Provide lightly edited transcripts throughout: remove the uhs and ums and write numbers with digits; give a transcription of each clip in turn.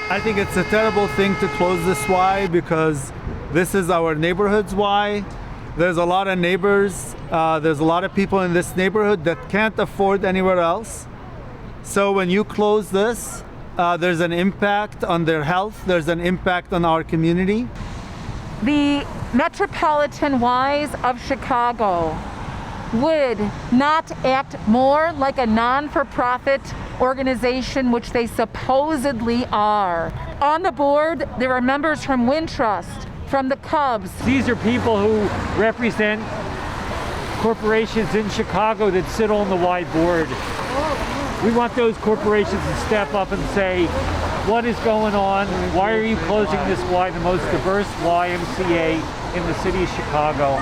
I think it's a terrible thing to close this Y because this is our neighborhood's Y. There's a lot of neighbors, there's a lot of people in this neighborhood that can't afford anywhere else. So when you close this, there's an impact on their health, there's an impact on our community. The metropolitan Ys of Chicago would not act more like a non-for-profit organization, which they supposedly are. On the board, there are members from Wintrust, from the Cubs. These are people who represent corporations in Chicago that sit on the Y board. We want those corporations to step up and say, what is going on? Why are you closing this Y, the most diverse YMCA in the city of Chicago?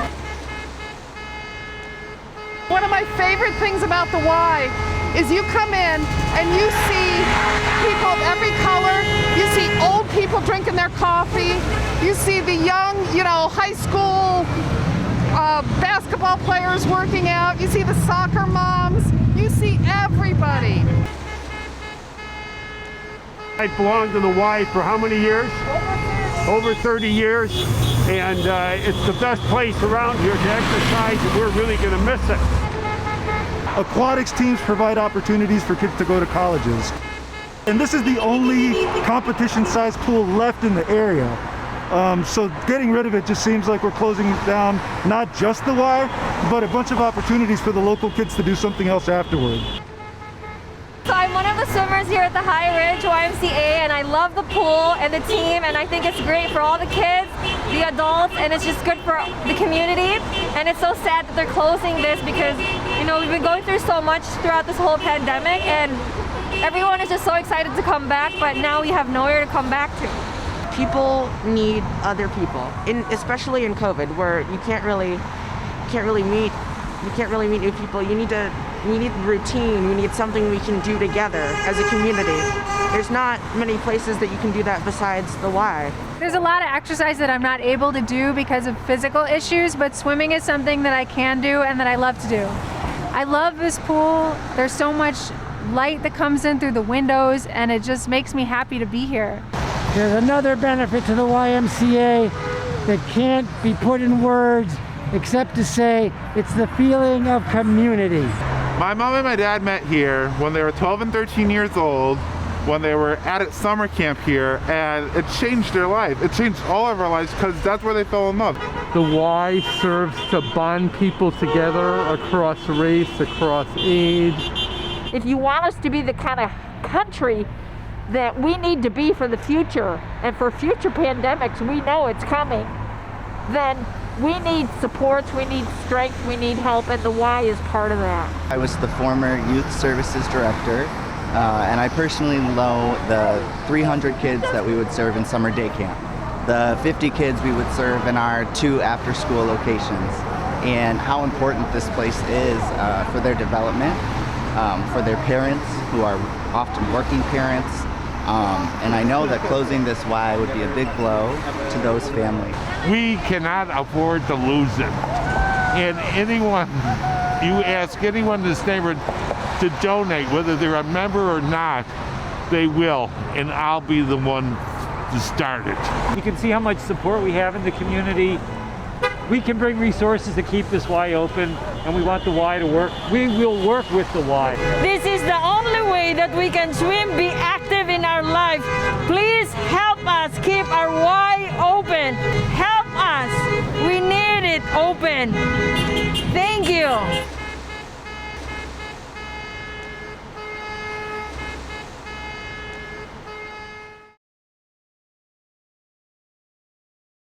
One of my favorite things about the Y is you come in and you see people of every color. You see old people drinking their coffee. You see the young, high school basketball players working out. You see the soccer moms. You see everybody. I belonged to the Y for how many years? Over 30 years. And it's the best place around here to exercise, and we're really going to miss it. Aquatics teams provide opportunities for kids to go to colleges. And this is the only competition-sized pool left in the area. So getting rid of it just seems like we're closing down not just the Y, but a bunch of opportunities for the local kids to do something else afterward. So I'm one of the swimmers here at the High Ridge YMCA, and I love the pool and the team, and I think it's great for all the kids, the adults, and it's just good for the community. And it's so sad that they're closing this because, we've been going through so much throughout this whole pandemic, and everyone is just so excited to come back, but now we have nowhere to come back to. People need other people, especially in COVID, where you can't really meet new people. You need routine. You need something we can do together as a community. There's not many places that you can do that besides the Y. There's a lot of exercise that I'm not able to do because of physical issues, but swimming is something that I can do and that I love to do. I love this pool. There's so much light that comes in through the windows, and it just makes me happy to be here. There's another benefit to the YMCA that can't be put in words except to say it's the feeling of community. My mom and my dad met here when they were 12 and 13 years old, when they were at summer camp here, and it changed their life. It changed all of our lives because that's where they fell in love. The Y serves to bond people together across race, across age. If you want us to be the kind of country that we need to be for the future, and for future pandemics, we know it's coming, then we need supports, we need strength, we need help, and the Y is part of that. I was the former youth services director, and I personally know the 300 kids that we would serve in summer day camp, the 50 kids we would serve in our 2 after-school locations, and how important this place is for their development, for their parents, who are often working parents, and I know that closing this Y would be a big blow to those families. We cannot afford to lose it. And you ask anyone in this neighborhood to donate, whether they're a member or not, they will, and I'll be the one to start it. You can see how much support we have in the community. We can bring resources to keep this Y open, and we want the Y to work. We will work with the Y. This is the only way that we can swim, be active in our life. Please help us keep our Y open. Help us. We need it open. Thank you.